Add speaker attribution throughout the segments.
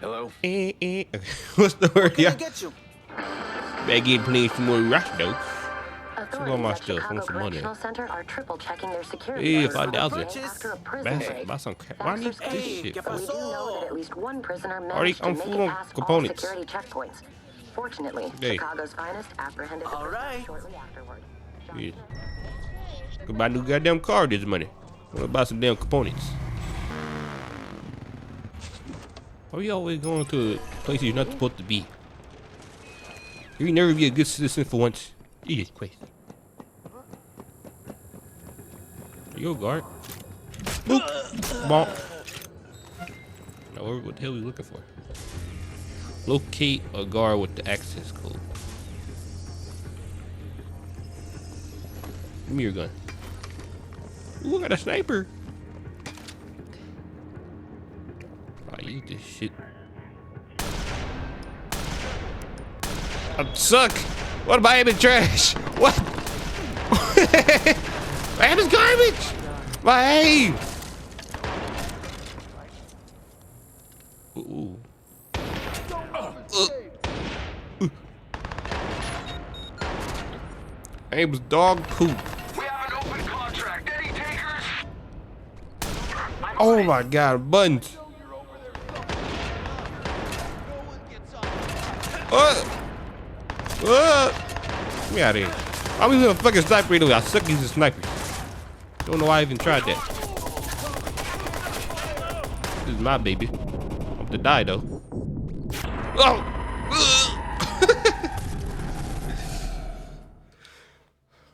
Speaker 1: Hello?
Speaker 2: What's the word?
Speaker 1: Can I
Speaker 2: Yeah.
Speaker 1: get you?
Speaker 2: Better get playing some more rush though.
Speaker 3: Authorities at
Speaker 2: stuff. I
Speaker 3: Chicago
Speaker 2: want some money.
Speaker 3: Correctional Center are triple checking their security
Speaker 2: Yeah,
Speaker 3: cameras
Speaker 2: 5,000.
Speaker 3: after a prison break.
Speaker 2: Buy some crap. Why I need
Speaker 3: Facts are
Speaker 2: this
Speaker 3: sketchy,
Speaker 2: shit?
Speaker 1: ¿Qué
Speaker 3: but we do know that
Speaker 1: pasó?
Speaker 3: at least one prisoner
Speaker 2: Already,
Speaker 3: managed to
Speaker 2: I'm
Speaker 3: make
Speaker 2: full
Speaker 3: it
Speaker 2: on
Speaker 3: past all
Speaker 2: components.
Speaker 3: security checkpoints. Fortunately,
Speaker 2: Hey.
Speaker 3: Chicago's finest apprehended the
Speaker 1: All
Speaker 3: prisoner
Speaker 1: right.
Speaker 3: shortly afterward.
Speaker 2: Yeah. Could buy a new goddamn car with this money. I'm gonna buy some damn components. Why you always going to places you're not supposed to be? You never be a good citizen for once. Jesus Christ. Are you a guard? Boop. Bonk. Now, what the hell are we looking for? Locate a guard with the access code. Give me your gun. Ooh, I got a sniper. I use this shit. I suck. What about him in trash? What? My aim is garbage. My aim. Ooh. Aim was dog poop.
Speaker 4: We have an open contract. Any takers?
Speaker 2: Oh my god, buttons. What? Get me out of here. I'm using a fucking sniper anyway. I suck using snipers. Don't know why I even tried that. This is my baby. I'm to die though. Oh!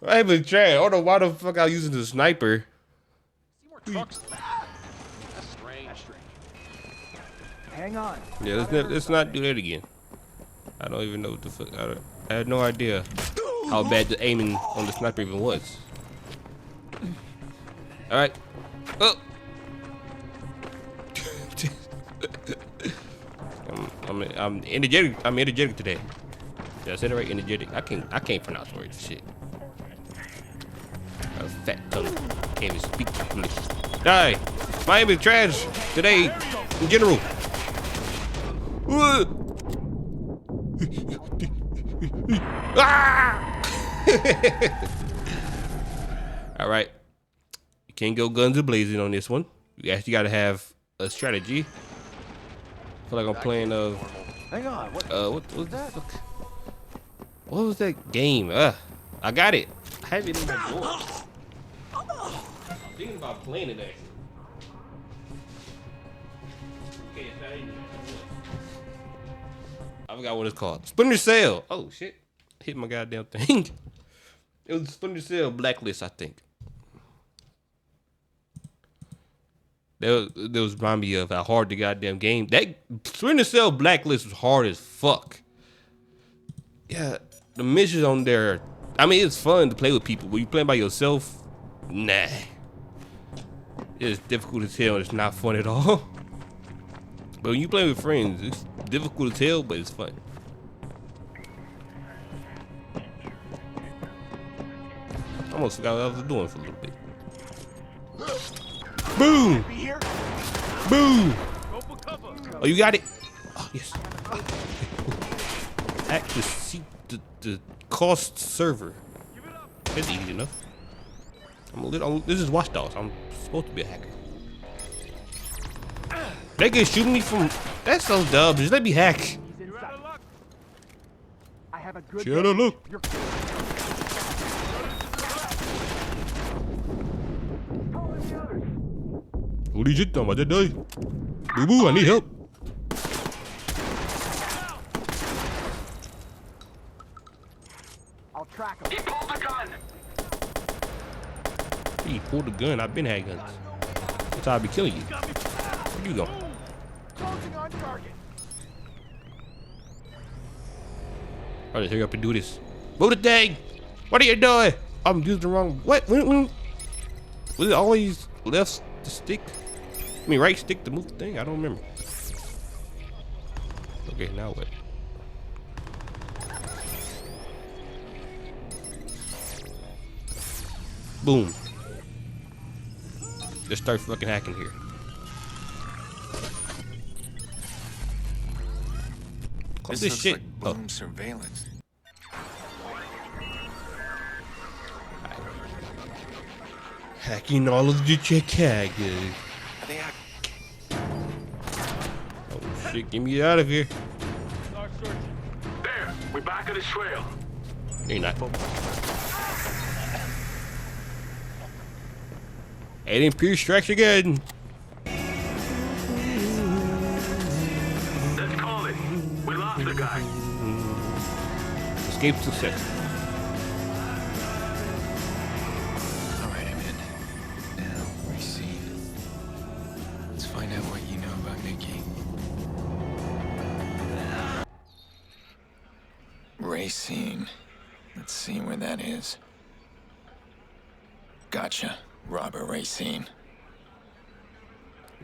Speaker 2: I ain't even trying. I don't know why the fuck I was using the sniper.
Speaker 1: Hang on.
Speaker 2: Yeah, let's not do that again. I don't even know what the fuck. I had no idea how bad the aiming on the sniper even was. All right. Oh. I'm energetic. I'm energetic today. Did I say that right? Energetic. I can't pronounce words. Shit. A fat tongue. Can't even speak English. Die. Miami trash today in general. All right. You can't go guns a-blazing on this one. You actually got to have a strategy. I feel like I'm playing
Speaker 1: Hang on. What
Speaker 2: what the fuck? What was that game? I got it. I have it in my drawer. I'm thinking about playing it actually. Okay, it's not in there. I forgot what it's called. Splinter Cell. Oh shit. Hit my goddamn thing. It was Splinter Cell Blacklist, I think. That was remind me of how hard the goddamn game. That Splinter Cell Blacklist was hard as fuck. Yeah, the missions on there. I mean, it's fun to play with people. When you playing by yourself, nah. It's difficult as hell. It's not fun at all. But when you play with friends, it's difficult as hell, but it's fun. I almost forgot what I was doing for a little bit. Boom! Boom! Oh, you got it? Oh, yes. Hack the cost server. That's easy enough. This is Watch Dogs. I'm supposed to be a hacker. They can shoot me from. That's so dumb. Just let me hack.
Speaker 1: I have a good
Speaker 2: Shut up, look. Holy shit, I'm about to die. Boo boo, I need help.
Speaker 1: I'll track him.
Speaker 4: He pulled the gun.
Speaker 2: He pulled the gun. I've been had guns. That's how I be killing you. Where you going?
Speaker 1: Closing on target.
Speaker 2: I'll just hurry up and do this. Move the thing. What are you doing? I'm using the wrong. What? When? Was it always left the stick? I mean, right stick to move the thing? I don't remember. Okay, now what? Boom. Let's start fucking hacking here. This
Speaker 5: looks
Speaker 2: shit.
Speaker 5: like Bloom surveillance.
Speaker 2: Hacking all of the Chicago.
Speaker 5: Are they act-
Speaker 2: Oh shit, get me out of here.
Speaker 4: There, we're back on the trail.
Speaker 2: You're not. Aiden Pierce strikes again.
Speaker 4: Let's call it. We lost the guy.
Speaker 2: Escape success.
Speaker 5: All right, I'm in. Now, Racine. Let's find out what you know about Nikki. Racine. Let's see where that is. Gotcha. Robert Racine.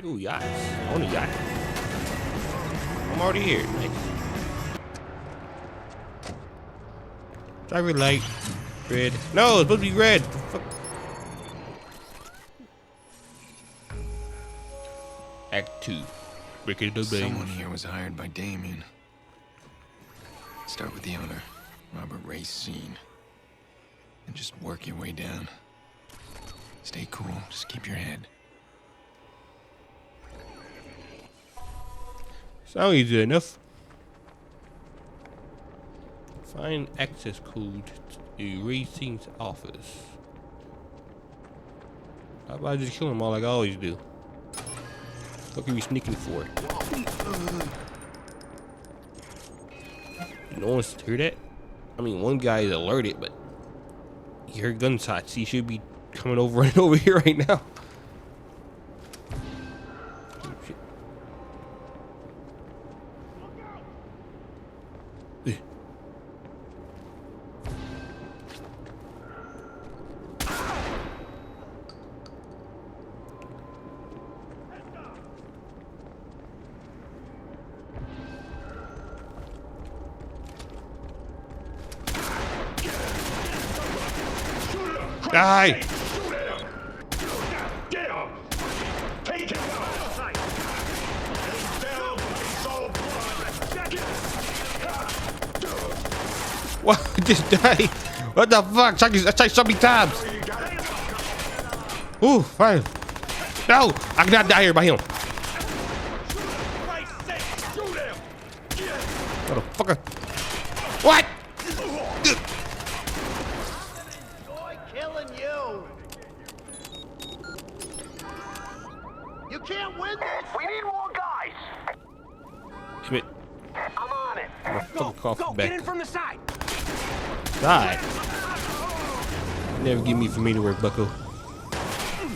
Speaker 2: Ooh, yachts. On a yacht. I'm already here. Nice. Driver light. Red. No, it's supposed to be red. Fuck. Act 2. Breaking the
Speaker 5: Someone
Speaker 2: bank.
Speaker 5: here was hired by Damien. Start with the owner, Robert Racine. And just work your way down. Stay cool, just keep your head.
Speaker 2: Sound easy enough. Find access code to Racine's office. How about I just kill him all like I always do? What are we sneaking for? No one wants to hear that? I mean, one guy is alerted, but he heard gunshots. He should be coming over and over here right now. Oh, shit. Eh. Die!
Speaker 4: Get him! Take him out! Down, soul
Speaker 2: What? I just died. What the fuck? I tried so many times. Ooh, fine. No, I cannot die here by him. Motherfucker. What?
Speaker 1: Killing you. You can't win this.
Speaker 4: We need more guys!
Speaker 2: Damn it.
Speaker 4: I'm on it!
Speaker 2: Motherfucker cough back.
Speaker 1: from the side.
Speaker 2: Die. Never give me for me to work, bucko.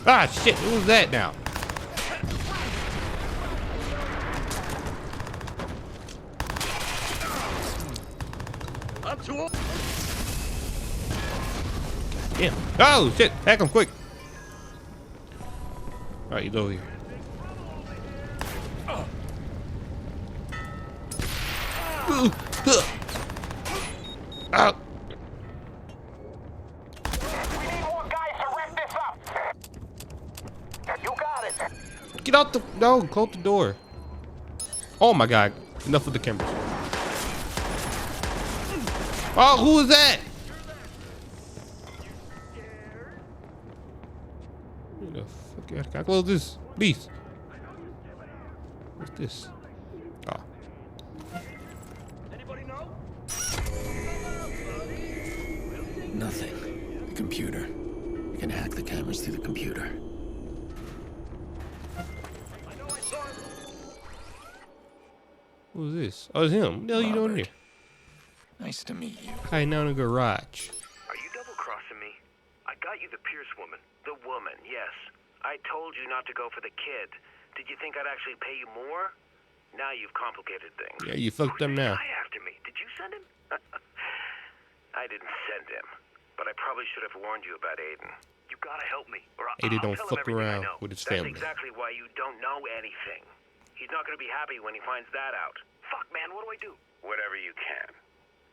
Speaker 2: Ah, shit. What was that now?
Speaker 1: I'm too old.
Speaker 2: Damn. Oh, shit. Hack him quick. All right, he's over here. Out.
Speaker 4: We need more guys to wrap this up! You got it!
Speaker 2: Get out the... No, close the door. Oh, my God. Enough with the cameras. Oh, who is that? Who the fuck? Can I close this? Please. What's this? Oh.
Speaker 5: Nothing. The computer. You can hack the cameras through the computer.
Speaker 2: Who's this? Oh, it's him. What the hell you doing
Speaker 5: Robert.
Speaker 2: here?
Speaker 5: Nice to meet you.
Speaker 2: Hiding out in the garage.
Speaker 6: Are you double-crossing me? I got you the Pierce woman. The woman, yes. I told you not to go for the kid. Did you think I'd actually pay you more? Now you've complicated things.
Speaker 2: Yeah, you fucked up
Speaker 6: Who's this
Speaker 2: now.
Speaker 6: guy after me? Did you send him? I didn't send him, but I probably should have warned you about Aiden. You gotta help me, or
Speaker 2: Aiden
Speaker 6: I'll
Speaker 2: don't
Speaker 6: tell him
Speaker 2: fuck
Speaker 6: everything I
Speaker 2: around
Speaker 6: know.
Speaker 2: with his
Speaker 6: That's
Speaker 2: family.
Speaker 6: exactly why you don't know anything. He's not gonna be happy when he finds that out. Fuck, man, what do I do? Whatever you can.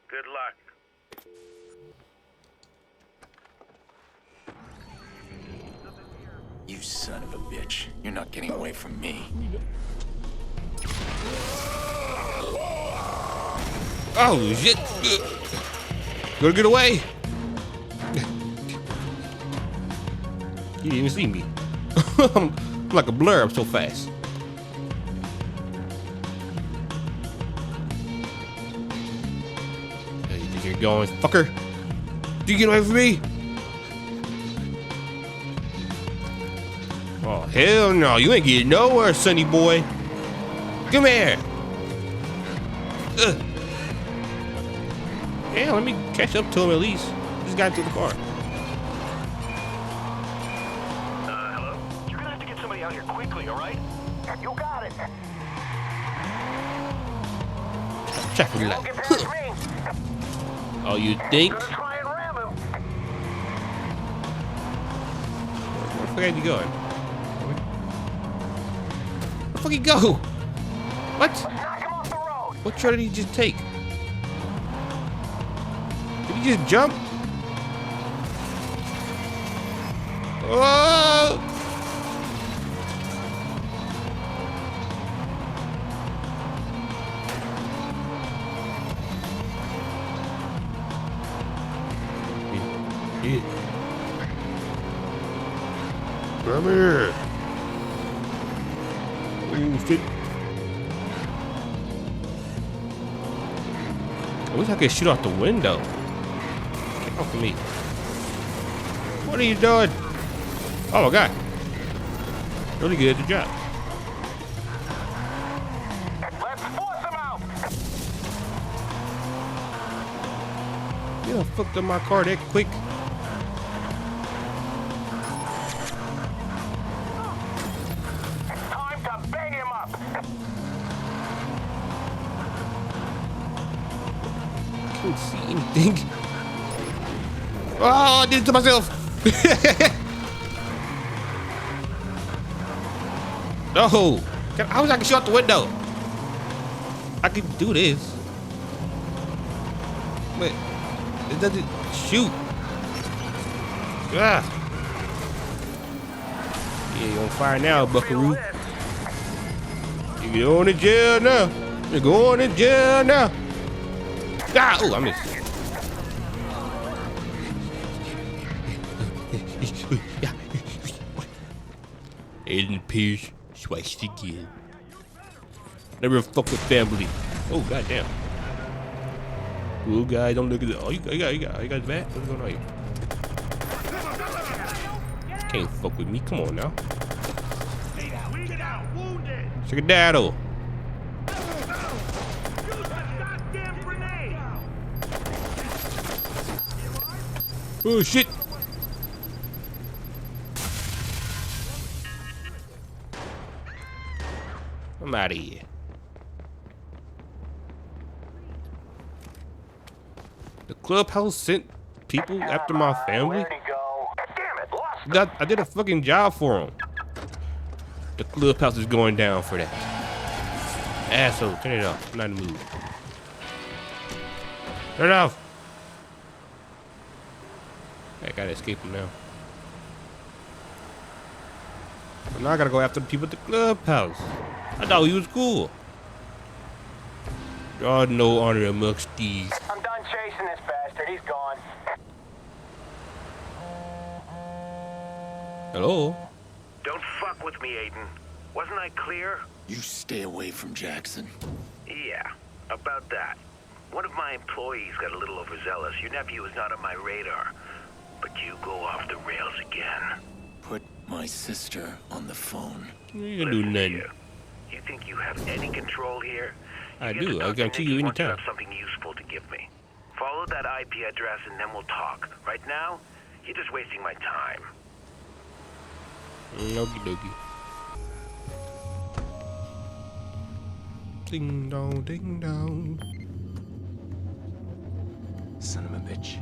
Speaker 6: Good luck.
Speaker 5: You son of a bitch. You're not getting away from me.
Speaker 2: Oh shit! Gotta get away! You didn't even see me. I'm like a blur. I'm so fast. Hey, you think you're going, fucker? You get away from me? Oh hell no! You ain't getting nowhere, sonny boy. Come here. Yeah, let me catch up to him at least. Just got into the car.
Speaker 4: Hello? You're gonna have to get somebody out here quickly, alright? You got it.
Speaker 2: Traffic
Speaker 4: Don't
Speaker 2: light.
Speaker 4: get past me.
Speaker 2: Oh, you think?
Speaker 4: Gonna try and ram him.
Speaker 2: Where the fuck are you going? Where the fuck he go? What?
Speaker 4: Let's knock him off the road.
Speaker 2: What truck did he just take? Did he just jump? Oh! Yeah. Come here. Oh shit. I wish I could shoot out the window. Get off of me. What are you doing? Oh my god. Really good at the job.
Speaker 4: Let's force him out.
Speaker 2: You done fucked up my car that quick.
Speaker 4: Time to bang him up.
Speaker 2: Can't see anything. Oh, I did it to myself. No. How was I can shoot out the window? I can do this. But it doesn't shoot. Ah. Yeah, you on fire now, buckaroo. You're going to jail now. You're going to jail now. Ah, oh, I missed. Aiden Pierce, swiped again. Never fuck with family. Oh, goddamn. Oh, guys, don't look at it. Oh, you got that? What's going on here? Can't fuck with me. Come on now. Skedaddle. Oh, shit. I'm out of here. The clubhouse sent people after my family?
Speaker 4: Where'd he go? Damn it, lost him.
Speaker 2: I did a fucking job for him. The clubhouse is going down for that. Asshole, turn it off. I'm not in the mood. Turn it off. I gotta escape him now. But now I gotta go after the people at the clubhouse. I thought he was cool. God, no honor amongst thieves.
Speaker 4: I'm done chasing this bastard. He's gone.
Speaker 2: Hello?
Speaker 6: Don't fuck with me, Aiden. Wasn't I clear?
Speaker 5: You stay away from Jackson.
Speaker 6: Yeah, about that. One of my employees got a little overzealous. Your nephew is not on my radar. But you go off the rails again.
Speaker 5: Put my sister on the phone.
Speaker 2: You ain't gonna do
Speaker 6: Listen to
Speaker 2: nothing.
Speaker 6: you think you have any control here?
Speaker 2: I
Speaker 6: get
Speaker 2: do.
Speaker 6: to
Speaker 2: I
Speaker 6: talk to
Speaker 2: guarantee
Speaker 6: Nikki
Speaker 2: you
Speaker 6: once
Speaker 2: anytime.
Speaker 6: have something useful to give me. Follow that IP address and then we'll talk. Right now, you're just wasting my time.
Speaker 2: Okie dokie. Ding dong, ding dong.
Speaker 5: Son of a bitch.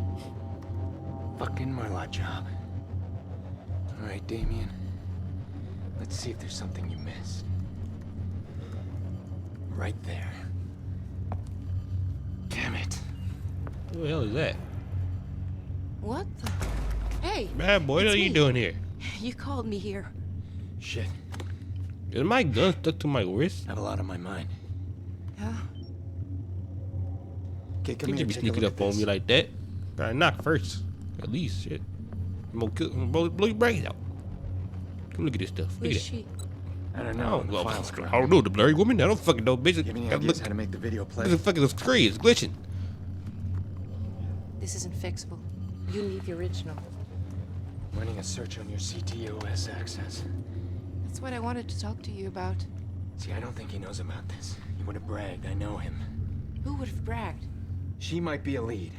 Speaker 5: Fucking Marla job. All right, Damien. Let's see if there's something you missed. Right there. Damn it.
Speaker 2: Who the hell is that?
Speaker 7: What the? Hey!
Speaker 2: Bad boy, what
Speaker 7: it's
Speaker 2: are you
Speaker 7: me.
Speaker 2: doing here?
Speaker 7: You called me here.
Speaker 5: Shit.
Speaker 2: Is my gun stuck to my wrist?
Speaker 5: Have a lot on my mind.
Speaker 7: Yeah?
Speaker 5: Okay, come
Speaker 2: You
Speaker 5: here.
Speaker 2: can't be
Speaker 5: Take a
Speaker 2: sneaking
Speaker 5: look
Speaker 2: up
Speaker 5: at
Speaker 2: on
Speaker 5: this.
Speaker 2: me like that. Gotta knock first. At least, shit. I'm gonna blow your brains out. Come look at this stuff.
Speaker 7: Who
Speaker 2: Look at
Speaker 7: is
Speaker 2: that.
Speaker 7: she?
Speaker 5: I don't
Speaker 2: I
Speaker 5: know.
Speaker 2: don't,
Speaker 5: The
Speaker 2: well,
Speaker 5: file's
Speaker 2: I
Speaker 5: corrupt.
Speaker 2: don't know, the blurry woman. I don't fucking know, bitch.
Speaker 5: You have any
Speaker 2: Look,
Speaker 5: ideas how to make the video play?
Speaker 2: look at the fucking screen. It's glitching.
Speaker 7: This isn't fixable. You need the original.
Speaker 5: Running a search on your CTOS access.
Speaker 7: That's what I wanted to talk to you about.
Speaker 5: See, I don't think he knows about this. He would have bragged. I know him.
Speaker 7: Who would have bragged?
Speaker 5: She might be a lead.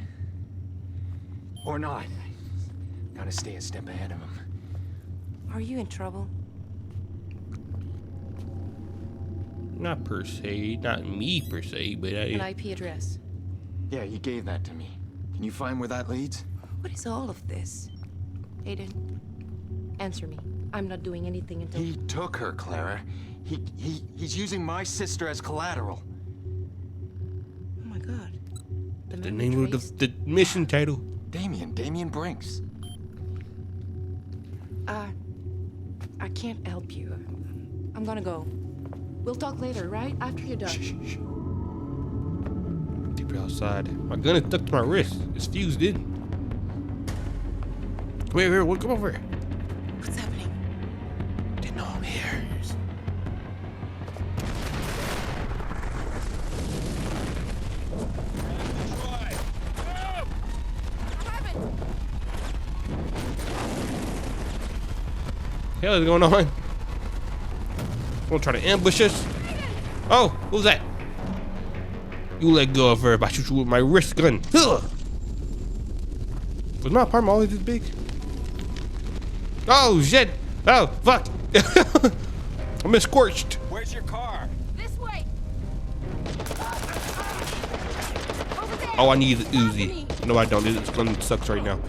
Speaker 5: Or not. Gotta stay a step ahead of him.
Speaker 7: Are you in trouble?
Speaker 2: Not per se, not me per se, but
Speaker 7: An
Speaker 2: I.
Speaker 7: IP address.
Speaker 5: Yeah, he gave that to me. Can you find where that leads?
Speaker 7: What is all of this? Aiden, answer me. I'm not doing anything until...
Speaker 5: He took her, Clara. He's using my sister as collateral.
Speaker 7: Oh my god.
Speaker 2: The
Speaker 7: memory
Speaker 2: name of
Speaker 7: trace?
Speaker 2: the mission title.
Speaker 5: Damien Brinks.
Speaker 7: I can't help you. I'm gonna go. We'll talk later, right? After you're done.
Speaker 5: Shh.
Speaker 2: Deeper outside. My gun is stuck to my wrist. It's fused in. Come here, come over here.
Speaker 7: What's happening?
Speaker 2: Didn't know I'm here. Hell is going on? Gonna try to ambush us? Oh, what was that? You let go of her if I shoot you with my wrist gun. Ugh. Was my apartment always this big? Oh shit! Oh fuck! I'm scorched.
Speaker 4: Where's your car?
Speaker 7: This way.
Speaker 2: Oh, I need the Uzi. No, I don't. This gun sucks right now.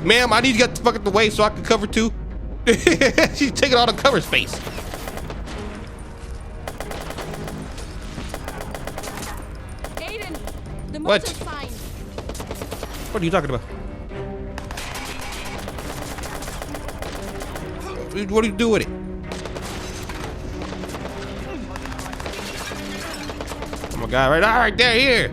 Speaker 2: Ma'am, I need to get the fuck out the way so I can cover too. She's taking all the cover space.
Speaker 7: Aiden, the
Speaker 2: What?
Speaker 7: motor's fine.
Speaker 2: What are you talking about? What do you do with it? Oh my god, right there, here.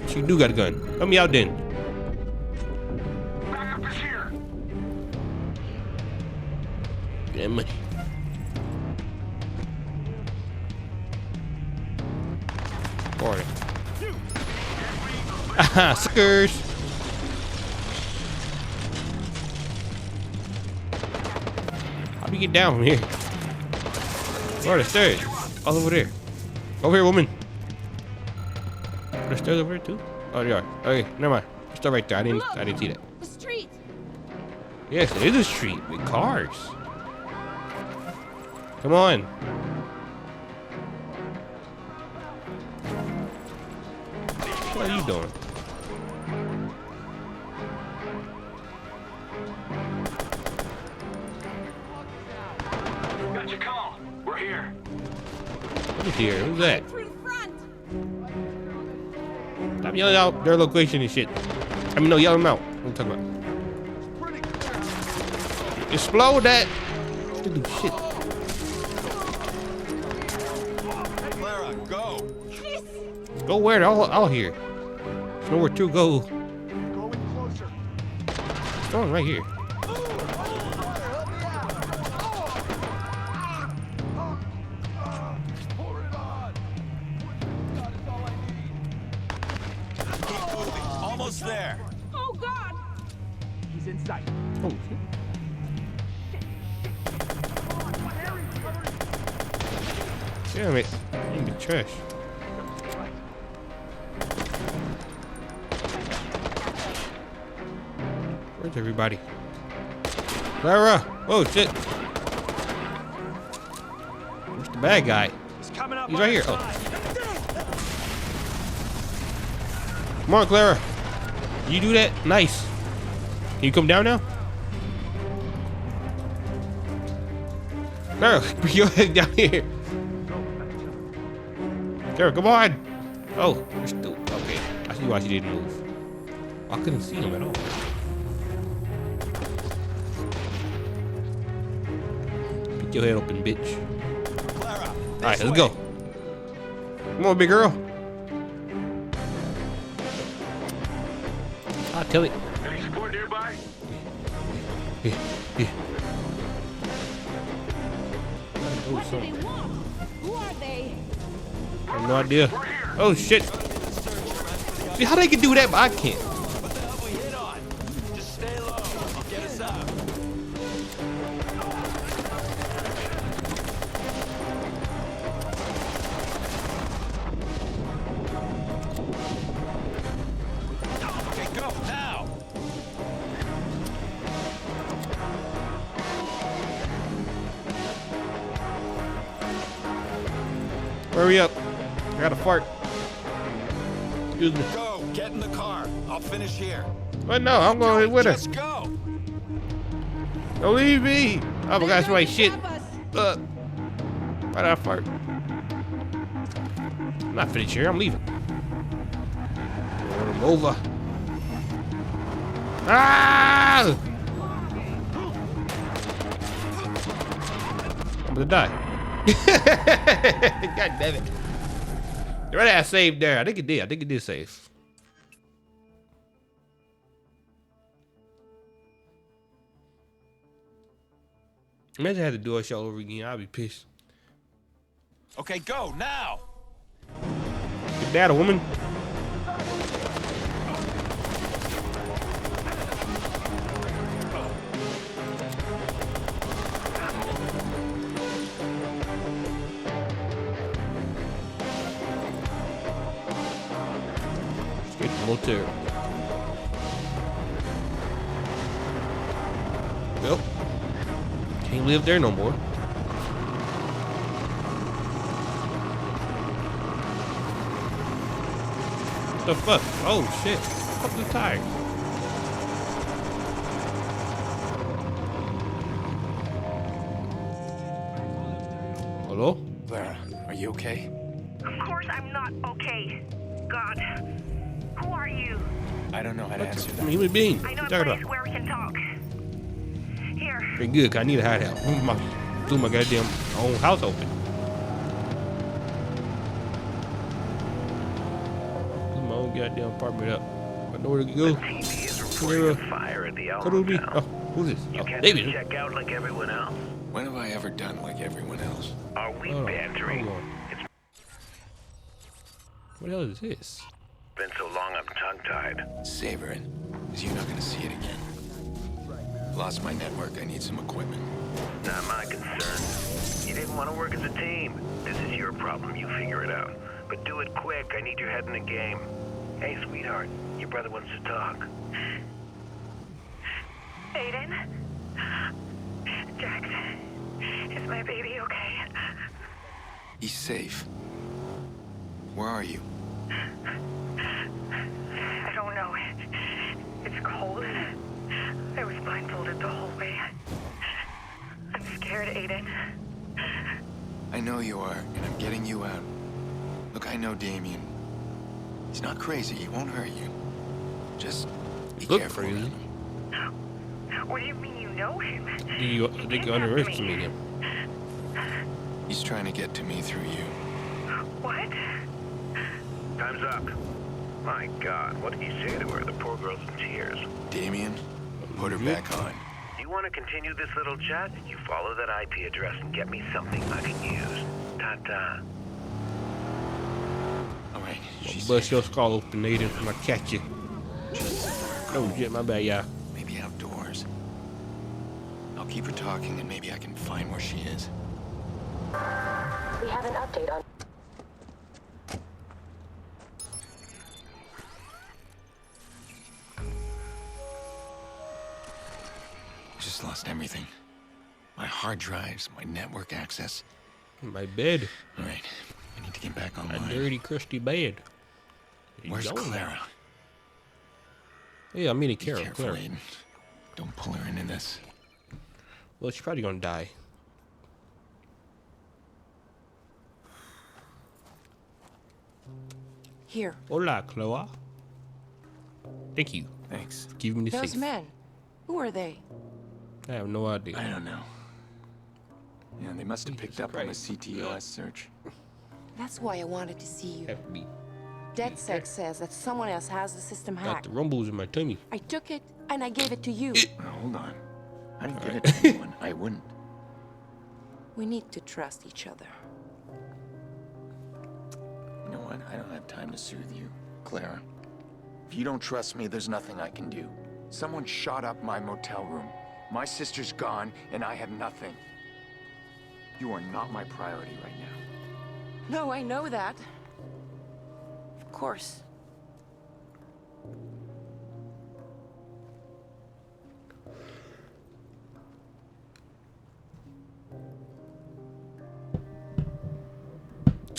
Speaker 2: She do got a gun. Help me out then.
Speaker 4: Backup is here.
Speaker 2: Damn money. Boy. Aha, suckers. How do you get down from here? Where are the stairs? All over there. Over here, woman. Are there stairs over here too? Oh, they are. Okay, never mind. There's stuff right there. I didn't see that.
Speaker 7: The street.
Speaker 2: Yes, it is a street with cars. Come on. What are you doing?
Speaker 4: Got your call. We're here.
Speaker 2: Who's here? Who's that?
Speaker 7: Through the front.
Speaker 2: Stop yelling out their location and shit. I mean, no, yell them out. What are you talking about? Explode that. Stupid shit.
Speaker 4: Clara, go.
Speaker 2: Go where? They're all here. There's nowhere to go.
Speaker 1: Going closer.
Speaker 2: It's going right here.
Speaker 4: Almost there.
Speaker 7: Oh god.
Speaker 4: He's in sight.
Speaker 2: Oh shit. Damn it. In the trash. Where's everybody? Clara! Oh shit! Where's the bad guy?
Speaker 4: He's coming up.
Speaker 2: He's right here. Oh. Come on, Clara. You do that? Nice. Can you come down now? Clara, bring your head down here. Clara, come on. Oh, you're still okay. I see why she didn't move. I couldn't see him at all. your head open, bitch.
Speaker 8: Clara,
Speaker 2: All right, let's go. Come on, big girl. I'll tell it.
Speaker 4: Any support nearby?
Speaker 2: Yeah, yeah.
Speaker 9: What do they want? Who are they?
Speaker 2: I have no idea. Oh shit. See how they can do that, but I can't.
Speaker 8: what the hell have we hit on? Just stay low. I'll get us out. Okay, go now.
Speaker 2: Hurry up. I got a fart. Excuse me.
Speaker 8: Go. Get in the car. I'll finish here.
Speaker 2: But no, I'm going with her.
Speaker 8: Just go.
Speaker 2: Don't leave me. Oh my gosh, my shit.
Speaker 9: Us.
Speaker 2: Why did I fart? I'm not finished here. I'm leaving. I'm over. Ah! I'm gonna die. God damn it. Right, I saved there. I think it did. I think it did save. Imagine I had to do a show over again. I'd be pissed.
Speaker 8: Okay, go now.
Speaker 2: Is that a woman? Straight to motel. Well, can't live there no more. What the fuck? Oh shit. Fuck the tire. Hello?
Speaker 5: Clara, are you okay?
Speaker 10: Of course I'm not okay. God. Who are you?
Speaker 5: I don't know how to answer
Speaker 2: I'm a
Speaker 5: that.
Speaker 2: human being.
Speaker 10: I
Speaker 2: What
Speaker 10: know
Speaker 2: you
Speaker 10: a
Speaker 2: talking
Speaker 10: place
Speaker 2: about?
Speaker 10: where we can talk. Here.
Speaker 2: Pretty good, 'cause I need a hideout. Do my goddamn own house open. Do my own goddamn apartment up. I know where to go.
Speaker 6: TV is reporting a fire at the
Speaker 2: Cuddle me.
Speaker 6: Alamo
Speaker 2: Oh,
Speaker 6: Town.
Speaker 2: who's this?
Speaker 6: You
Speaker 2: Oh,
Speaker 6: can't
Speaker 2: David.
Speaker 6: just check out like everyone else.
Speaker 5: When have I ever done like everyone else?
Speaker 6: Are we
Speaker 2: Hold on,
Speaker 6: bantering?
Speaker 2: hold on.
Speaker 6: It's
Speaker 2: What the hell is this?
Speaker 6: been so long I'm tongue-tied.
Speaker 5: Savor it, because you're not going to see it again. Lost my network. I need some equipment.
Speaker 6: Not my concern. You didn't want to work as a team. This is your problem. You figure it out. But do it quick. I need your head in the game. Hey, sweetheart. Your brother wants to talk.
Speaker 10: Aiden? Jax, is my baby okay?
Speaker 5: He's safe. Where are you?
Speaker 10: I don't know. It's cold. I was blindfolded the whole way. I'm scared, Aiden.
Speaker 5: I know you are, and I'm getting you out. Look, I know Damien. He's not crazy. He won't hurt you. Just be
Speaker 2: Look
Speaker 5: careful.
Speaker 2: crazy.
Speaker 10: What do you mean you know him?
Speaker 2: You think you underestimate him?
Speaker 5: He's trying to get to me through you.
Speaker 10: What?
Speaker 6: Time's up. My God, what did you say to her? The poor girl's in tears.
Speaker 5: Damien, put her back on.
Speaker 6: You want to continue this little chat? You follow that IP address and get me something I can use. Ta-ta.
Speaker 5: All right, she's
Speaker 2: Bust
Speaker 5: safe.
Speaker 2: your skull open, Nathan, when I catch you.
Speaker 5: Just
Speaker 2: Oh shit, my bad, y'all.
Speaker 5: maybe outdoors. I'll keep her talking, and maybe I can find where she is.
Speaker 3: We have an update on.
Speaker 5: Just lost everything. My hard drives, my network access.
Speaker 2: My bed.
Speaker 5: All right, I need to get back
Speaker 2: My
Speaker 5: online.
Speaker 2: dirty, crusty bed. You
Speaker 5: Where's
Speaker 2: don't know.
Speaker 5: Clara?
Speaker 2: Yeah, I mean,
Speaker 5: Be
Speaker 2: Carol.
Speaker 5: careful,
Speaker 2: Clara.
Speaker 5: Aiden. Don't pull her into this.
Speaker 2: Well, she's probably gonna die.
Speaker 7: Here,
Speaker 2: Hola, Chloe. Thank you
Speaker 5: Thanks.
Speaker 2: for giving me the
Speaker 7: those
Speaker 2: safe.
Speaker 7: men. Who are they?
Speaker 2: I have no idea.
Speaker 5: I don't know. Yeah, they must have picked up on the
Speaker 2: Christ.
Speaker 5: CTOS search.
Speaker 7: That's why I wanted to see you.
Speaker 2: Have me.
Speaker 7: DedSec says that someone else has the system
Speaker 2: Got
Speaker 7: hacked.
Speaker 2: the rumbles in my tummy.
Speaker 7: I took it and I gave it to you.
Speaker 5: Now, hold on. I didn't give it to anyone. I wouldn't.
Speaker 7: We need to trust each other.
Speaker 5: You know what? I don't have time to soothe you, Clara. If you don't trust me, there's nothing I can do. Someone shot up my motel room. My sister's gone, and I have nothing. You are not my priority right now.
Speaker 7: No, I know that. Of course.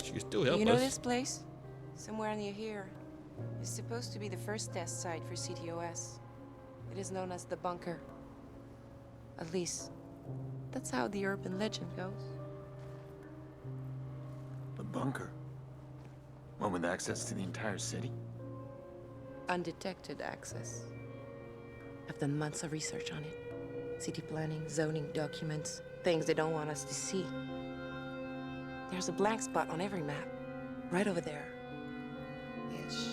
Speaker 2: She can still help
Speaker 7: You know
Speaker 2: us.
Speaker 7: this place? Somewhere near here. It's supposed to be the first test site for CTOS. It is known as the bunker. At least, that's how the urban legend goes.
Speaker 5: The bunker? One with access to the entire city?
Speaker 7: Undetected access. I've done months of research on it. City planning, zoning documents, things they don't want us to see. There's a blank spot on every map. Right over there. Ish.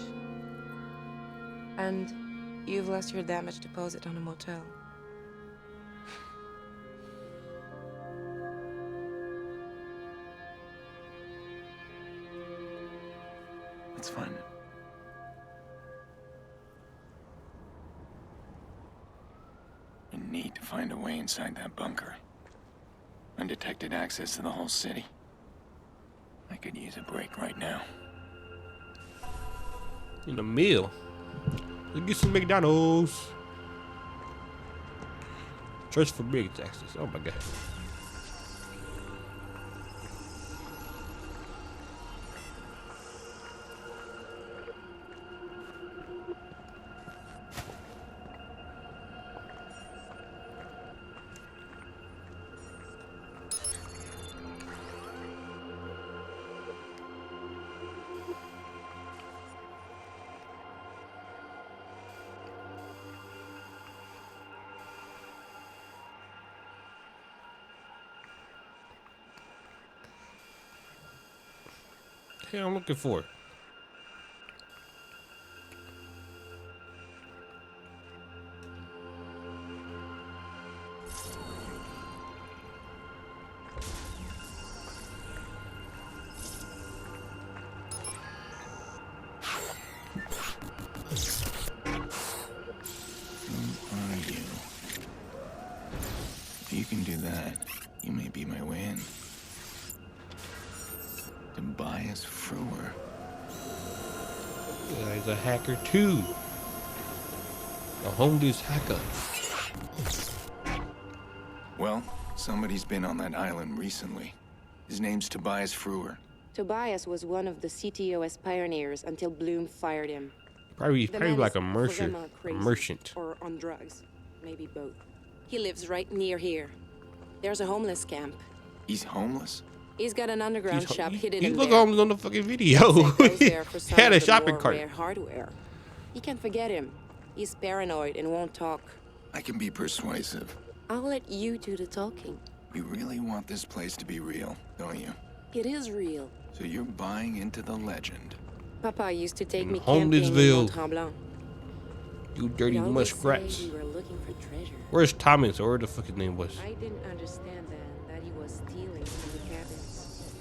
Speaker 7: And you've lost your damage deposit on a motel.
Speaker 5: It's fine. We need to find a way inside that bunker. Undetected access to the whole city. I could use a break right now.
Speaker 2: In a meal. Let's get some McDonald's. Search for big access. Oh my god. Hey, I'm looking for.
Speaker 5: If you can do that, you may be my way in. Tobias Frewer.
Speaker 2: Yeah, he's a hacker too. A homeless hacker.
Speaker 5: Well, somebody's been on that island recently. His name's Tobias Frewer.
Speaker 7: Tobias was one of the CTOS pioneers until Bloom fired him.
Speaker 2: Probably
Speaker 7: The man
Speaker 2: like
Speaker 7: is
Speaker 2: a merchant.
Speaker 7: for them
Speaker 2: A
Speaker 7: crazy,
Speaker 2: merchant.
Speaker 7: Or on drugs. Maybe both. He lives right near here. There's a homeless camp.
Speaker 5: He's homeless?
Speaker 7: He's got an underground shop hidden
Speaker 2: He
Speaker 7: in
Speaker 2: look
Speaker 7: there.
Speaker 2: homeless on the fucking video.
Speaker 7: Zach goes there for
Speaker 2: He
Speaker 7: some
Speaker 2: had a
Speaker 7: of the
Speaker 2: shopping
Speaker 7: more
Speaker 2: cart.
Speaker 7: rare hardware. You can't forget him. He's paranoid and won't talk.
Speaker 5: I can be persuasive.
Speaker 7: I'll let you do the talking.
Speaker 5: You really want this place to be real, don't you?
Speaker 7: It is real.
Speaker 5: So you're buying into the legend.
Speaker 7: Papa used to take
Speaker 2: In
Speaker 7: me camping in
Speaker 2: Homelessville.
Speaker 7: Mont Tremblant.
Speaker 2: You dirty
Speaker 7: He always
Speaker 2: muskrats.
Speaker 7: said we were looking for treasure.
Speaker 2: Where's Thomas or where the fuck his name was?
Speaker 7: I didn't understand then that he was stealing from the cabins.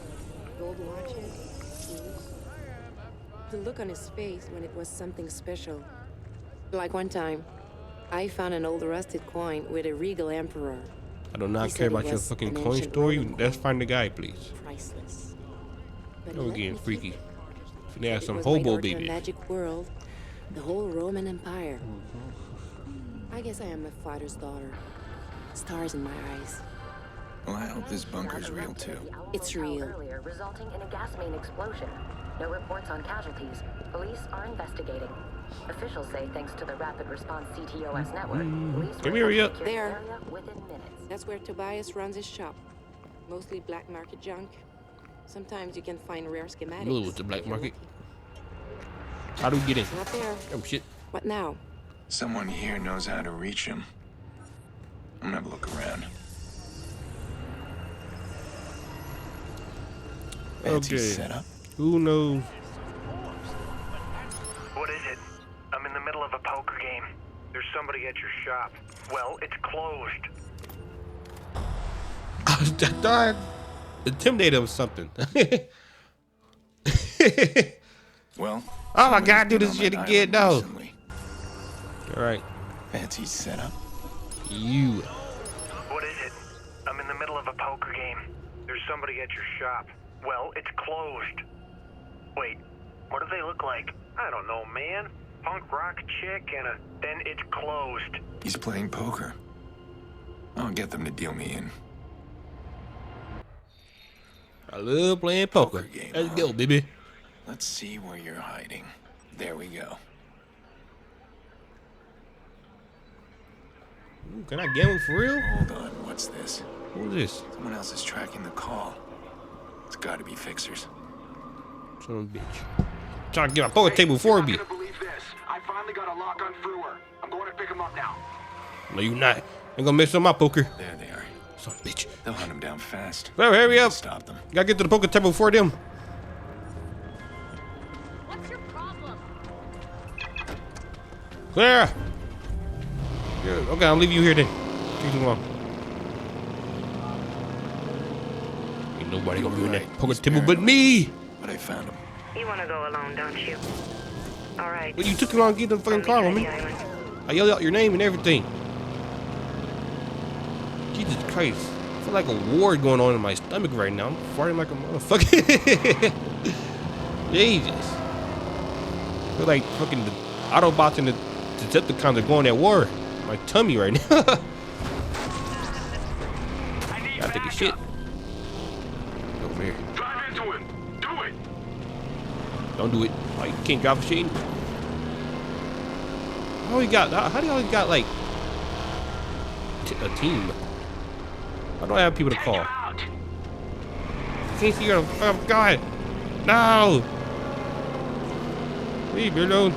Speaker 7: Gold watches, shoes. The look on his face when it was something special. Like one time, I found an old rusted coin with a regal emperor.
Speaker 2: I do not
Speaker 7: He
Speaker 2: care
Speaker 7: said it
Speaker 2: about your
Speaker 7: was
Speaker 2: fucking
Speaker 7: an
Speaker 2: coin
Speaker 7: ancient
Speaker 2: story.
Speaker 7: Roman
Speaker 2: Let's
Speaker 7: coin.
Speaker 2: find the guy, please.
Speaker 7: Priceless. But
Speaker 2: Now we're
Speaker 7: let
Speaker 2: getting
Speaker 7: me
Speaker 2: freaky.
Speaker 7: keep it.
Speaker 2: Finna have
Speaker 7: It
Speaker 2: some
Speaker 7: was my
Speaker 2: hobo
Speaker 7: door to a
Speaker 2: baby.
Speaker 7: magic world, the whole Roman Empire. I guess I am my father's daughter. Stars in my eyes.
Speaker 5: Well, I hope this bunker's real too.
Speaker 7: It's real.
Speaker 3: Earlier, resulting in a gas main explosion. No reports on casualties. Police are investigating. Officials say thanks to the rapid response CTOS network, police
Speaker 2: Come
Speaker 3: were
Speaker 2: here,
Speaker 3: able to
Speaker 2: yeah.
Speaker 3: secure the
Speaker 7: There.
Speaker 3: area within minutes.
Speaker 7: That's where Tobias runs his shop. Mostly black market junk. Sometimes you can find rare schematics.
Speaker 2: Knew it was the black
Speaker 7: if you're
Speaker 2: market.
Speaker 7: lucky.
Speaker 2: How do we get in?
Speaker 7: Not there.
Speaker 2: Oh shit.
Speaker 7: What now?
Speaker 5: Someone here knows how to reach him. I'm gonna have a look around. Fancy
Speaker 2: Okay.
Speaker 5: setup.
Speaker 2: Who knows?
Speaker 6: What is it? I'm in the middle of a poker game. There's somebody at your shop. Well, it's closed.
Speaker 2: I was dying. Intimidate him or something.
Speaker 5: Well,
Speaker 2: Oh my
Speaker 5: somebody's
Speaker 2: God, do
Speaker 5: been
Speaker 2: this
Speaker 5: on
Speaker 2: shit
Speaker 5: that
Speaker 2: again,
Speaker 5: island
Speaker 2: no.
Speaker 5: recently.
Speaker 2: All right,
Speaker 5: Fancy setup.
Speaker 2: you.
Speaker 6: What is it? I'm in the middle of a poker game. There's somebody at your shop. Well, it's closed. Wait, what do they look like? I don't know, man. Punk rock chick and a... Then it's closed.
Speaker 5: He's playing poker. I'll get them to deal me in.
Speaker 2: I love playing poker.
Speaker 5: Poker game,
Speaker 2: Let's
Speaker 5: huh?
Speaker 2: go, baby.
Speaker 5: Let's see where you're hiding. There we go.
Speaker 2: Ooh, can I gamble for real?
Speaker 5: Hold on, what's this?
Speaker 2: Who's this?
Speaker 5: Someone else is tracking the call. It's gotta be fixers.
Speaker 2: Son of a bitch. Trying to get my poker table for me.
Speaker 1: believe this. I finally got a lock on Frewer. I'm going to pick him up now.
Speaker 2: No, you not. Ain't gonna mess up my poker.
Speaker 5: There they are.
Speaker 2: Son of a bitch.
Speaker 5: They'll hunt him down fast.
Speaker 2: Well, hurry up.
Speaker 5: Stop them.
Speaker 2: Gotta get to the poker table before them.
Speaker 9: What's your problem?
Speaker 2: Clara! Yeah, okay, I'll leave you here then. Take too long. Ain't nobody gonna be in that
Speaker 5: Right,
Speaker 2: poker
Speaker 5: he's
Speaker 2: table but
Speaker 5: paranoid.
Speaker 2: me!
Speaker 5: But I found him.
Speaker 10: You want to go alone, don't you? All right.
Speaker 2: Well, you took too long to get to the fucking
Speaker 10: I'll
Speaker 2: car,
Speaker 10: meet you
Speaker 2: homie.
Speaker 10: at the island.
Speaker 2: I yelled out your name and everything. Jesus Christ. I feel like a war going on in my stomach right now. I'm farting like a motherfucker. Jesus. I feel like fucking the Autobots and the Decepticons are going at war. My tummy right now. Gotta take a shit. Over here.
Speaker 1: Drive into him. Do it.
Speaker 2: Don't do it. Oh, you can't drive a shit. How do you always got like a team? Why do I have people to call?
Speaker 1: Out.
Speaker 2: Can't see your oh God. No. Leave me alone.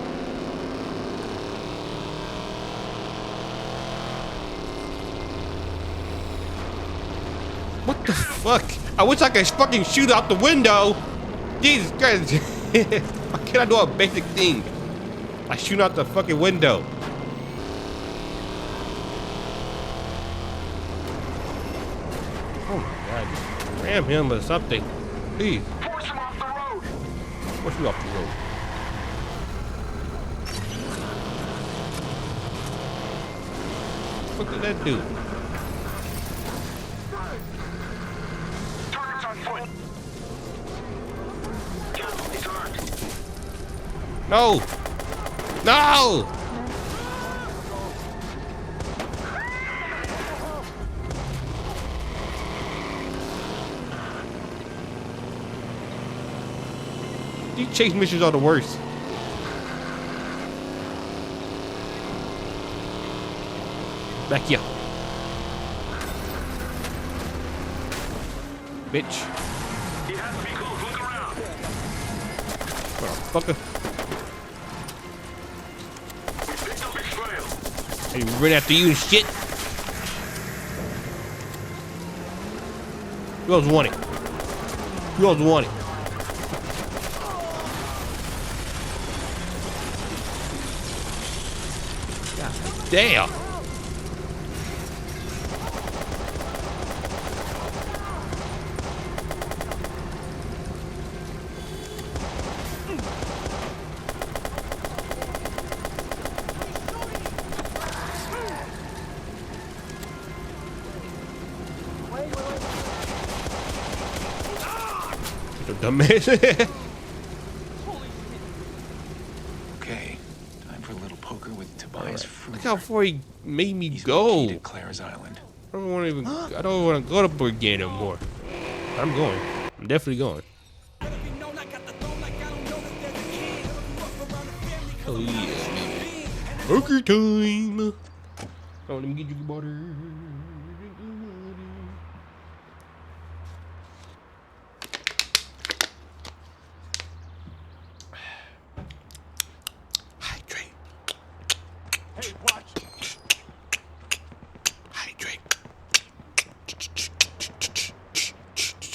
Speaker 2: What the fuck? I wish I could fucking shoot out the window. Jesus Christ. Why can't I do a basic thing? I shoot out the fucking window. Oh my God. Just ram him or something. Please.
Speaker 1: Force him off the road.
Speaker 2: Push me off the road. What did that do?
Speaker 1: Target's on foot. He's armed.
Speaker 2: No! No! These chase missions are the worst. Back here. Bitch.
Speaker 1: He has to be close. Look around.
Speaker 2: Motherfucker.
Speaker 1: Picked up his trail.
Speaker 2: Hey, run after you and shit. Who else want it? Who else want it? God damn. Dumbass.
Speaker 5: Okay, time for a little poker with Tobias Fruit.
Speaker 2: Look how far he made me
Speaker 5: He's
Speaker 2: go.
Speaker 5: key to Claire's Island.
Speaker 2: I don't want to even. I don't want to go to again anymore. I'm going. I'm definitely going. Oh yeah, poker time. Oh, let me get you water. Hydrate.
Speaker 1: Hey, watch.
Speaker 2: Hydrate.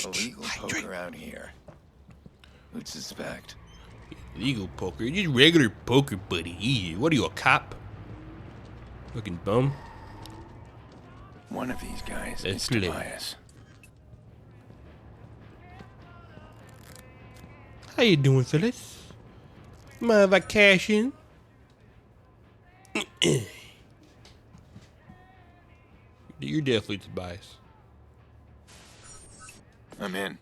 Speaker 5: Illegal poker out here. Who'd suspect?
Speaker 2: Legal poker. Just regular poker, buddy. Easy. What are you, a cop? Fucking bum.
Speaker 5: One of these guys
Speaker 2: That's
Speaker 5: is
Speaker 2: clear.
Speaker 5: Tobias.
Speaker 2: How you doing, fellas? Mind if I cash in? You're definitely Tobias.
Speaker 5: I'm in.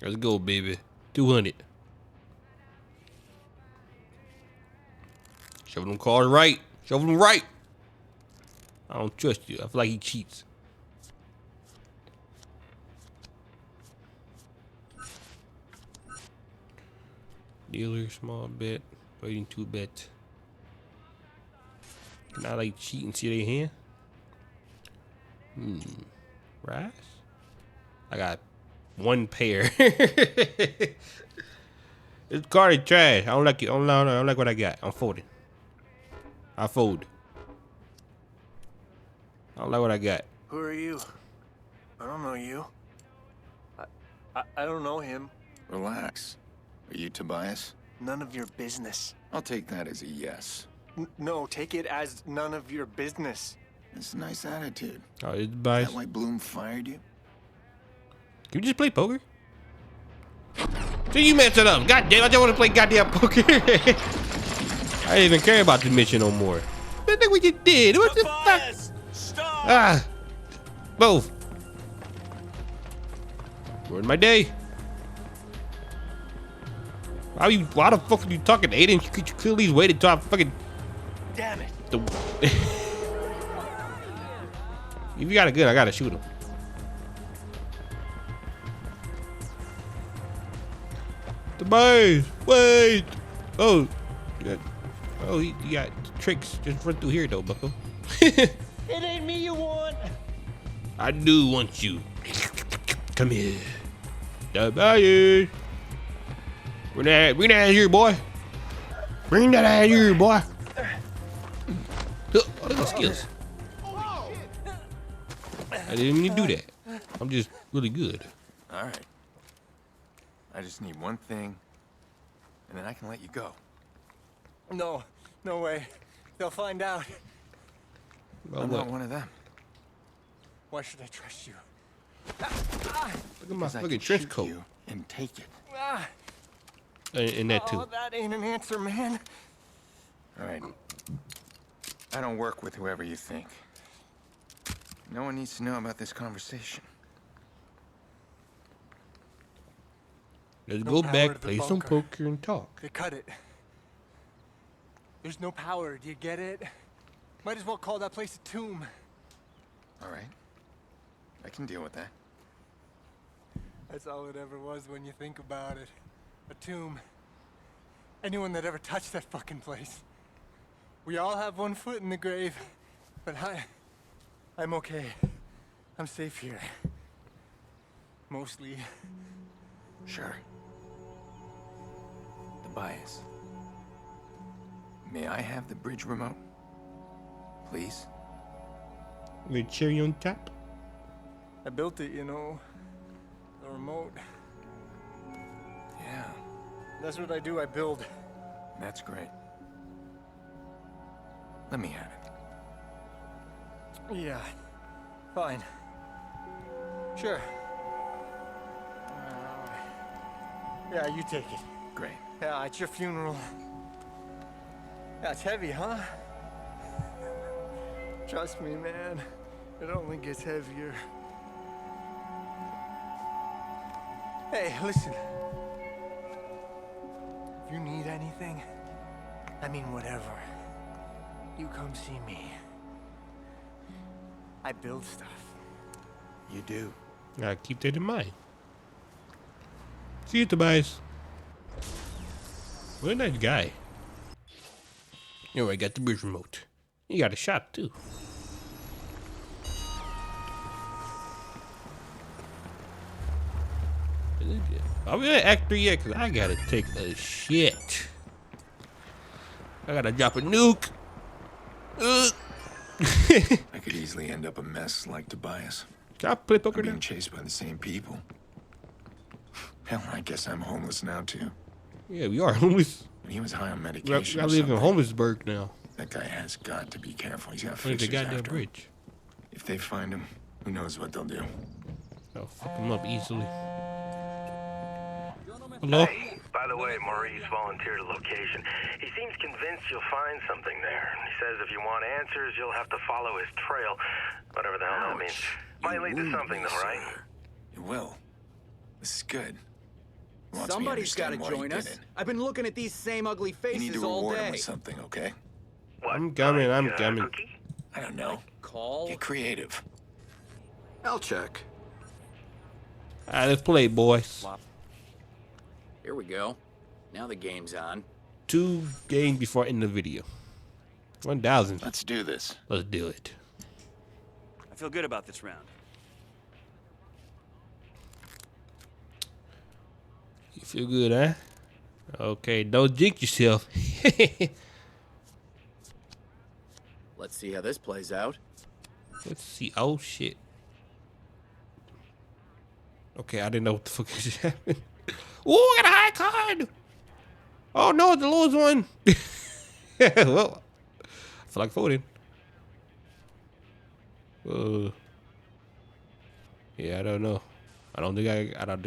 Speaker 2: Let's go, baby. 200. Shovel them cars right. Shovel them right. I don't trust you. I feel like he cheats. Dealer, small bet, waiting to bet. Can I like cheat and see their hand? Rice? I got one pair. This card is trash. I don't like it. I don't like what I got. I'm folding. I fold. I don't like what I got.
Speaker 5: Who are you? I don't know you. I don't know him. Relax. Are you Tobias?
Speaker 11: None of your business.
Speaker 5: I'll take that as a yes.
Speaker 11: No, take it as none of your business.
Speaker 5: It's a nice attitude.
Speaker 2: Oh, it's
Speaker 5: Is
Speaker 2: Tobias.
Speaker 5: that why Bloom fired you?
Speaker 2: Can we just play poker? So you messed it up. God damn, I just want to play goddamn poker. I didn't even care about the mission no more. What the we just did? What the fuck?
Speaker 8: Stop!
Speaker 2: Ah, both. Ruined my day. Why the fuck are you talking, Aiden? You could clearly waited till I fucking.
Speaker 11: Damn it.
Speaker 2: If you got a gun, I gotta shoot him. Tobias, wait. Oh, yeah. Oh, he got tricks. Just run through here though, bucko.
Speaker 8: It ain't me you want.
Speaker 2: I do want you. Come here. Tobias. Bring that ass here, boy. Bring that ass here, boy. Oh, look at skills. I didn't even do that. I'm just really good.
Speaker 5: All right. I just need one thing, and then I can let you go.
Speaker 11: No, no way. They'll find out.
Speaker 2: About
Speaker 5: I'm
Speaker 2: what?
Speaker 5: not one of them.
Speaker 11: Why should I trust you?
Speaker 2: Look at my
Speaker 5: 'Cause I
Speaker 2: fucking
Speaker 5: can
Speaker 2: trench
Speaker 5: shoot
Speaker 2: coat.
Speaker 5: you and take it.
Speaker 11: Ah,
Speaker 2: And that too.
Speaker 11: oh, that ain't an answer, man.
Speaker 5: All right. I don't work with whoever you think. No one needs to know about this conversation.
Speaker 2: Let's
Speaker 11: No
Speaker 2: go
Speaker 11: power
Speaker 2: back,
Speaker 11: to the
Speaker 2: play some
Speaker 11: bunker.
Speaker 2: poker, and talk.
Speaker 11: They cut it. There's no power, do you get it? Might as well call that place a tomb.
Speaker 5: All right. I can deal with that.
Speaker 11: That's all it ever was when you think about it. A tomb. Anyone that ever touched that fucking place. We all have one foot in the grave, but I'm okay. I'm safe here. Mostly.
Speaker 5: Sure. Tobias. May I have the bridge remote? Please?
Speaker 2: With cherry on top.
Speaker 11: I built it, you know. The remote.
Speaker 5: Yeah,
Speaker 11: That's what I do, I build.
Speaker 5: that's great. Let me have it.
Speaker 11: Yeah. Fine. Sure. Yeah, you take it.
Speaker 5: Great.
Speaker 11: Yeah, it's your funeral. Yeah, it's heavy, huh? Trust me, man. It only gets heavier. Hey, listen. If you need anything, I mean whatever, you come see me. I build stuff.
Speaker 5: You do.
Speaker 2: Gotta keep that in mind. See you, Tobias. What a nice guy. Anyway, I got the bridge remote. You got a shot too. Are we at Act 3 yet? Cause I gotta take a shit. I gotta drop a nuke.
Speaker 5: I could easily end up a mess like Tobias.
Speaker 2: Can I play poker
Speaker 5: I'm
Speaker 2: now?
Speaker 5: being chased by the same people. Hell, I guess I'm homeless now, too.
Speaker 2: Yeah, we are homeless.
Speaker 5: He was high on
Speaker 2: I
Speaker 5: medication. or
Speaker 2: live in
Speaker 5: something.
Speaker 2: Homelessburg now.
Speaker 5: That guy has got to be careful. He's got
Speaker 2: I think the
Speaker 5: fixers
Speaker 2: goddamn
Speaker 5: after him.
Speaker 2: bridge.
Speaker 5: If they find him, who knows what they'll do.
Speaker 2: I'll fuck him up easily. Hello?
Speaker 6: Hey, by the way, Maurice volunteered a location. He seems convinced you'll find something there. He says if you want answers, you'll have to follow his trail. Whatever the hell that means. Might lead to something, though, right?
Speaker 5: It will. This is good. He wants me to
Speaker 12: Somebody's got to
Speaker 5: understand why he
Speaker 12: join
Speaker 5: did
Speaker 12: us.
Speaker 5: it.
Speaker 12: I've been looking at these same ugly
Speaker 5: You need
Speaker 12: faces
Speaker 5: to
Speaker 12: all
Speaker 5: reward him
Speaker 12: day.
Speaker 5: with something, okay?
Speaker 6: What?
Speaker 2: I'm coming, I'm
Speaker 6: like,
Speaker 2: coming.
Speaker 6: Cookie?
Speaker 5: I don't know.
Speaker 12: Call.
Speaker 5: Get creative.
Speaker 12: I'll check.
Speaker 2: Alright, let's play, boys.
Speaker 12: Here we go. Now the game's on.
Speaker 2: 2 games before I end the video. 1,000.
Speaker 5: Let's do this.
Speaker 2: Let's do it.
Speaker 8: I feel good about this round.
Speaker 2: You feel good, huh? Okay, don't jinx yourself.
Speaker 12: Let's see how this plays out.
Speaker 2: Let's see. Oh, shit. Okay, I didn't know what the fuck just happened. Ooh, I got a high card! Oh, no, the lowest one. Well, I feel like voting. Yeah, I don't know. I don't think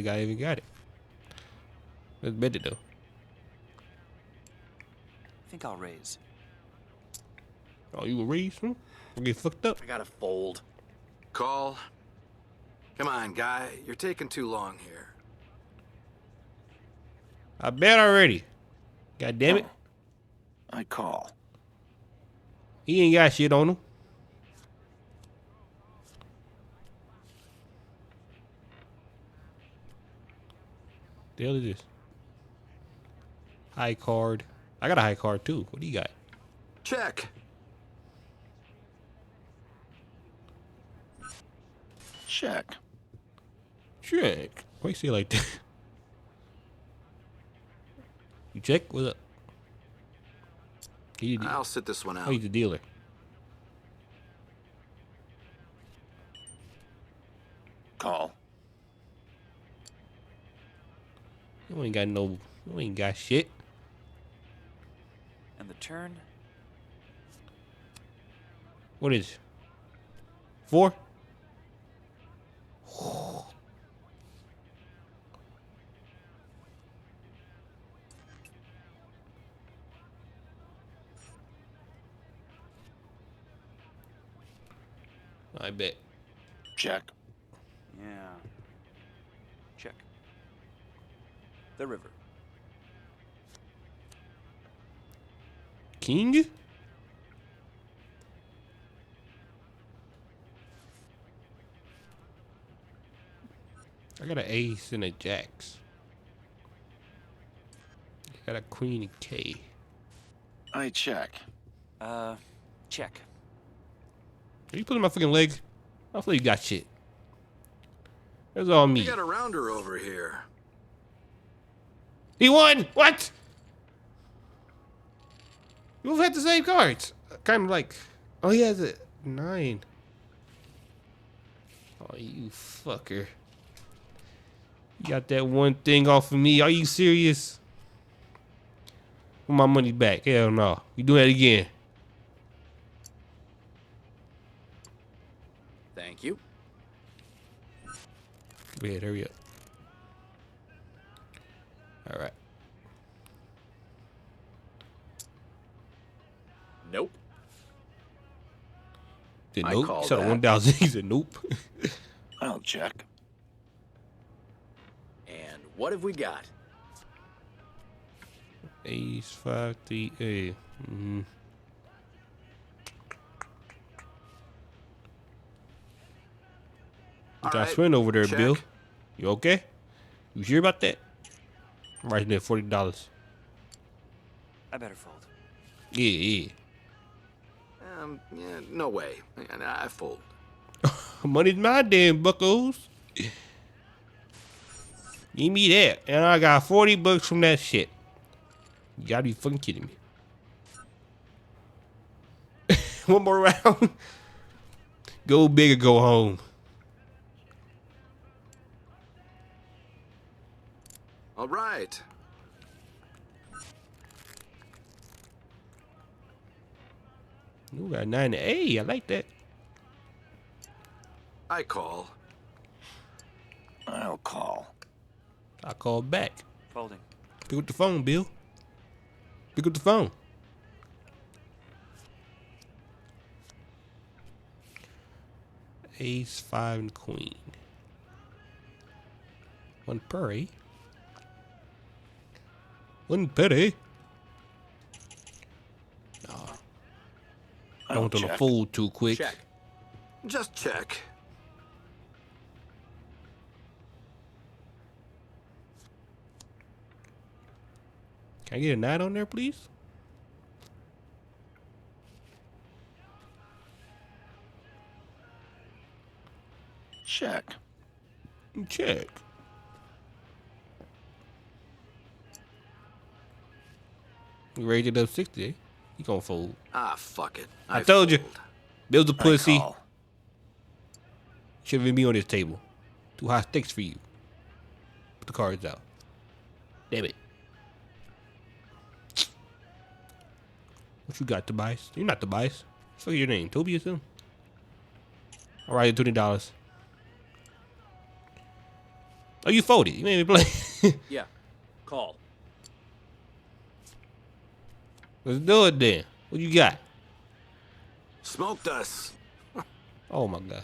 Speaker 2: I even got it. Let's bet it, though.
Speaker 8: I think I'll raise.
Speaker 2: Oh, you a raise, huh? I get fucked up.
Speaker 12: I gotta fold.
Speaker 13: Call. Come on, guy. You're taking too long here.
Speaker 2: I bet already. God damn it.
Speaker 5: I call.
Speaker 2: He ain't got shit on him. The hell is this? High card. I got a high card too. What do you got?
Speaker 13: Check.
Speaker 5: Check.
Speaker 2: Check. Why you say it like that? You check? What's up?
Speaker 13: I'll sit this one out.
Speaker 2: Oh, he's the dealer.
Speaker 5: Call.
Speaker 2: You ain't got no. You ain't got shit.
Speaker 8: And the turn?
Speaker 2: What is it? 4? I bet.
Speaker 5: Check.
Speaker 8: Yeah. Check. The river.
Speaker 2: King? I got an ace and a jacks. I got a queen and K.
Speaker 5: I check.
Speaker 8: Check.
Speaker 2: Are you pulling my fucking leg? I feel you got shit. That's all me.
Speaker 13: We got a rounder over here.
Speaker 2: He won! What? You both had the same cards. Kind of like. Oh, he has a 9. Oh, you fucker. You got that one thing off of me. Are you serious? Want my money back? Hell no. You do that again.
Speaker 12: Thank you.
Speaker 2: Go ahead, hurry up. All right.
Speaker 12: Nope.
Speaker 2: Did
Speaker 12: I
Speaker 2: nope?
Speaker 12: call
Speaker 2: He said
Speaker 12: that.
Speaker 2: 1,000. He said nope.
Speaker 5: I'll check.
Speaker 12: And what have we got?
Speaker 2: Ace 5 3 A. Mm-hmm. You got
Speaker 13: right,
Speaker 2: swing over there,
Speaker 13: check.
Speaker 2: Bill. You okay? You sure about that? I'm right there, $40.
Speaker 8: I better fold.
Speaker 2: Yeah.
Speaker 13: Yeah, no way. I fold.
Speaker 2: Money's my damn buckos. Give me that. And I got $40 from that shit. You gotta be fucking kidding me. One more round. Go big or go home.
Speaker 13: All right.
Speaker 2: You got 90. I like that.
Speaker 13: I call.
Speaker 5: I'll call.
Speaker 2: I call back.
Speaker 8: Folding.
Speaker 2: Pick up the phone, Bill. Pick up the phone. Ace, 5, and queen. One purry. One pity. Oh. I don't want to fold too quick.
Speaker 13: Check. Just check.
Speaker 2: Can I get a 9 on there, please?
Speaker 5: Check.
Speaker 2: Check. We rated up 60. You gonna fold?
Speaker 13: Ah, fuck it.
Speaker 2: I told you.
Speaker 13: fold.
Speaker 2: Bill's a pussy.
Speaker 5: call.
Speaker 2: Shouldn't even be on this table. Too high stakes for you. Put the cards out. Damn it. What you got, Tobias? You're not Tobias. What's your name? Toby or something? Alright, $20. Oh, you folded. You made me play.
Speaker 12: Yeah. Call.
Speaker 2: Let's do it then. What you got?
Speaker 13: Smoked us.
Speaker 2: Oh my god.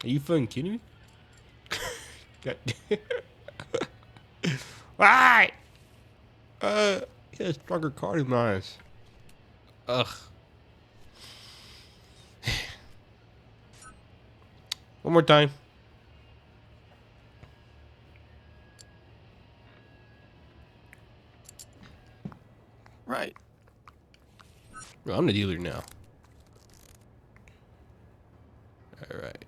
Speaker 2: Are you fucking kidding me? God damn. Alright. He has stronger card in my eyes. Ugh. One more time.
Speaker 5: Right.
Speaker 2: Well, I'm the dealer now. Alright.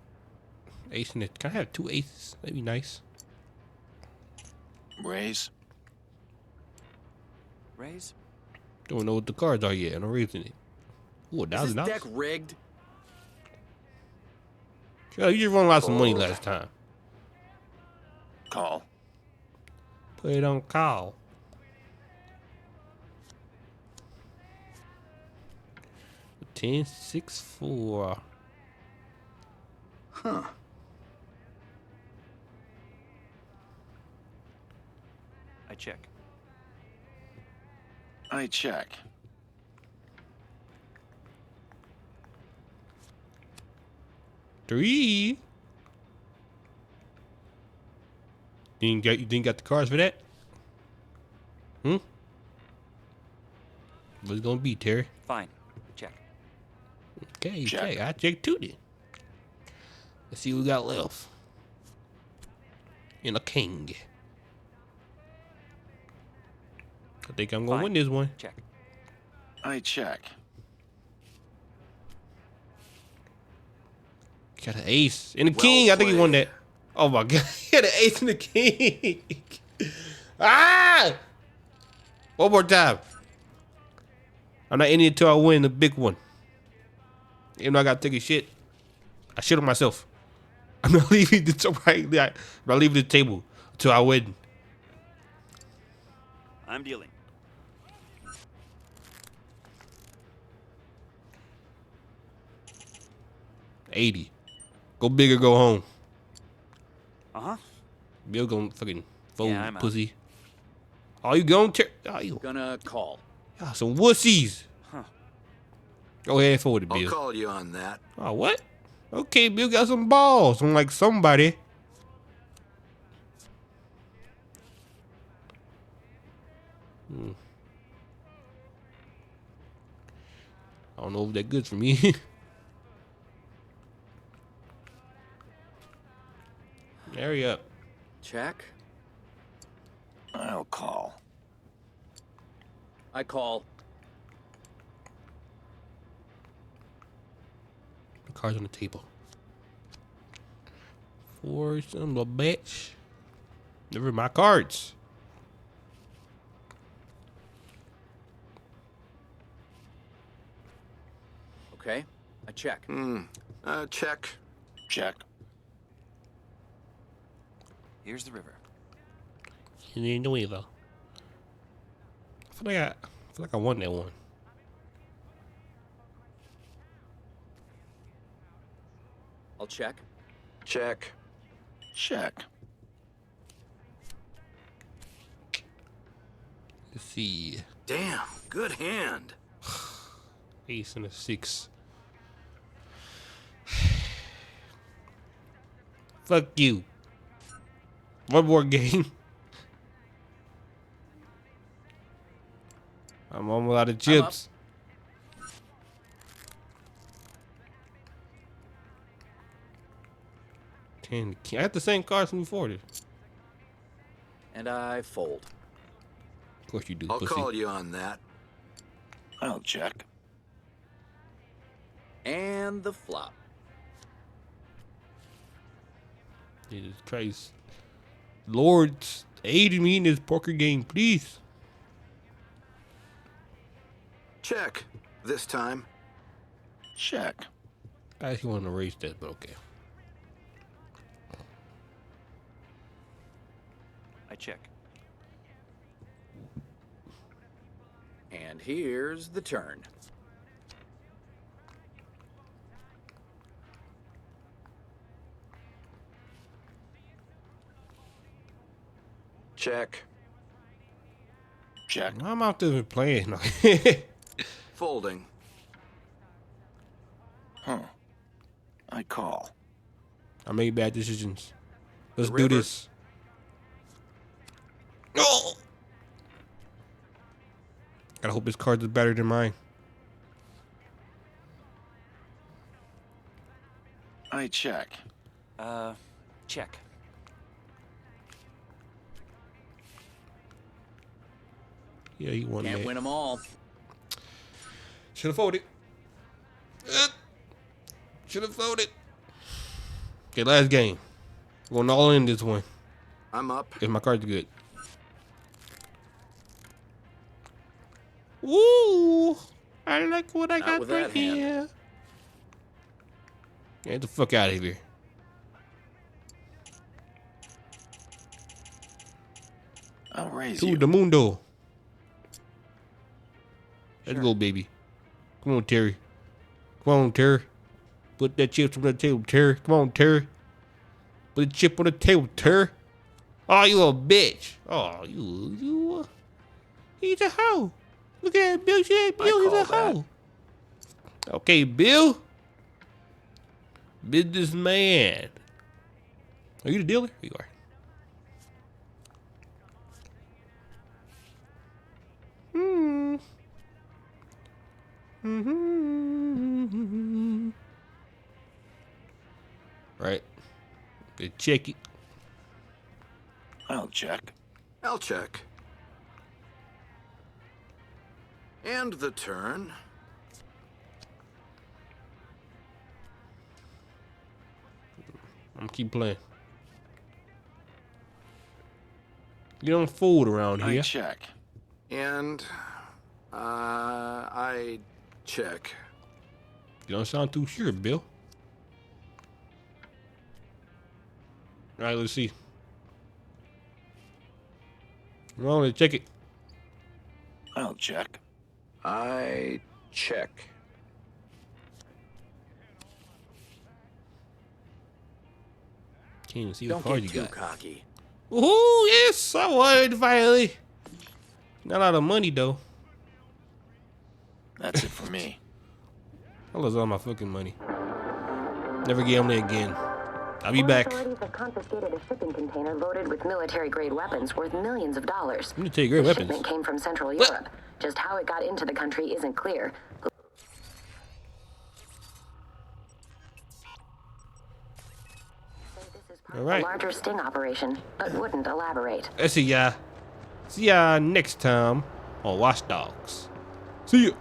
Speaker 2: Ace in it. Can I have 2 aces? That'd be nice.
Speaker 5: Raise.
Speaker 8: Raise.
Speaker 2: Don't know what the cards are yet, and I'm raising it. Ooh,
Speaker 12: Is this
Speaker 2: $1,000.
Speaker 12: deck rigged?
Speaker 2: Yo, you just won lots of money last time.
Speaker 5: Call.
Speaker 2: Put it on call. Ten, 6, 4.
Speaker 5: Huh.
Speaker 8: I check.
Speaker 5: I check.
Speaker 2: Three. You didn't got the cards for that? Hmm? What's it gonna be, Terry?
Speaker 8: Fine. Check.
Speaker 2: Okay,
Speaker 5: Check.
Speaker 2: check. I checked too then. Let's see what we got left. And a king. I think I'm gonna
Speaker 8: Fine.
Speaker 2: win this one.
Speaker 8: Check.
Speaker 5: I check.
Speaker 2: Got an ace and a
Speaker 13: Well
Speaker 2: king. I think he won
Speaker 13: played.
Speaker 2: that. Oh my god, he had an ace and a king. Ah! One more time. I'm not ending it until I win the big one. Even though I gotta take a shit. I shit on myself. I'm not leaving the I'm not leaving the table until I win.
Speaker 8: I'm dealing.
Speaker 2: $80. Go big or go home.
Speaker 8: Uh-huh.
Speaker 2: Bill gonna fucking fold,
Speaker 8: Yeah, I'm out.
Speaker 2: pussy. Oh, you going to? Oh, you
Speaker 12: Gonna call.
Speaker 2: y'all some wussies.
Speaker 8: Huh.
Speaker 2: Go ahead and forward it,
Speaker 13: I'll
Speaker 2: Bill.
Speaker 13: call you on that.
Speaker 2: Oh, what? Okay, Bill got some balls. I'm like somebody. I don't know if that good for me. Hurry up.
Speaker 12: Check.
Speaker 5: I'll call.
Speaker 12: I call.
Speaker 2: The cards on the table. For some little bitch. Never my cards.
Speaker 12: Okay. I check.
Speaker 13: Check.
Speaker 5: Check.
Speaker 8: Here's the river.
Speaker 2: You didn't do either. I feel like I won that one.
Speaker 12: I'll check.
Speaker 5: Check. Check.
Speaker 2: Let's see.
Speaker 13: Damn, good hand.
Speaker 2: Ace and a 6. Fuck you. One more game. I'm almost out of chips. I had the same cards from before this.
Speaker 12: And I fold.
Speaker 2: Of course you do.
Speaker 13: I'll
Speaker 2: pussy.
Speaker 13: call you on that.
Speaker 5: I'll check.
Speaker 12: And the flop.
Speaker 2: Jesus Christ. Lord, aid me in this poker game, please.
Speaker 13: Check. This time.
Speaker 5: Check.
Speaker 2: I actually want to erase that, but okay.
Speaker 8: I check.
Speaker 12: And here's the turn.
Speaker 5: Check. Check.
Speaker 2: I'm out there playing.
Speaker 13: Folding.
Speaker 5: Huh. I call.
Speaker 2: I made bad decisions. Let's
Speaker 13: The
Speaker 2: do
Speaker 13: river.
Speaker 2: this. Oh! I hope his cards are better than mine.
Speaker 5: I check.
Speaker 8: Check.
Speaker 2: Yeah, he won
Speaker 12: Can't
Speaker 2: that.
Speaker 12: win them all.
Speaker 2: Should have folded. Should have folded. Okay, last game. Going all in this one.
Speaker 13: I'm up.
Speaker 2: If my card's good. Woo! I like what I
Speaker 12: Not
Speaker 2: got
Speaker 12: with
Speaker 2: right
Speaker 12: that hand.
Speaker 2: here. Get the fuck out of here.
Speaker 5: I'll raise
Speaker 2: To
Speaker 5: you.
Speaker 2: the mundo. Let's go, baby. Come on, Terry. Come on, Terry. Put that chip on the table, Terry. Come on, Terry. Put the chip on the table, Terry. Oh, you a bitch. Oh, you. He's a hoe. Look at Bill. See that Bill? He's a hoe. Okay, Bill. Businessman. Are you the dealer? You are. Right. Good check it.
Speaker 5: I'll check.
Speaker 13: I'll check. And the turn.
Speaker 2: I'm gonna keep playing. You don't fold around
Speaker 5: I
Speaker 2: here.
Speaker 5: check.
Speaker 13: And I check.
Speaker 2: You don't sound too sure, Bill. All right, let's see. Come on, let's check it.
Speaker 5: I'll check.
Speaker 13: I check.
Speaker 2: Can't even see
Speaker 12: Don't
Speaker 2: what card
Speaker 12: get
Speaker 2: you
Speaker 12: too
Speaker 2: got.
Speaker 12: cocky.
Speaker 2: Ooh, yes, I won finally. Not a lot of money though.
Speaker 5: That's it for me.
Speaker 2: I lost all my fucking money. Never gambling again. I'll be back.
Speaker 3: Authorities have confiscated a shipping container loaded with military-grade weapons worth millions of dollars.
Speaker 2: Military-grade
Speaker 3: The
Speaker 2: weapons?
Speaker 3: shipment came from Central
Speaker 2: What?
Speaker 3: Europe. Just how it got into the country isn't clear.
Speaker 2: All right.
Speaker 3: A larger sting operation, but wouldn't elaborate.
Speaker 2: Let's see ya. See ya next time on Watch Dogs. See ya.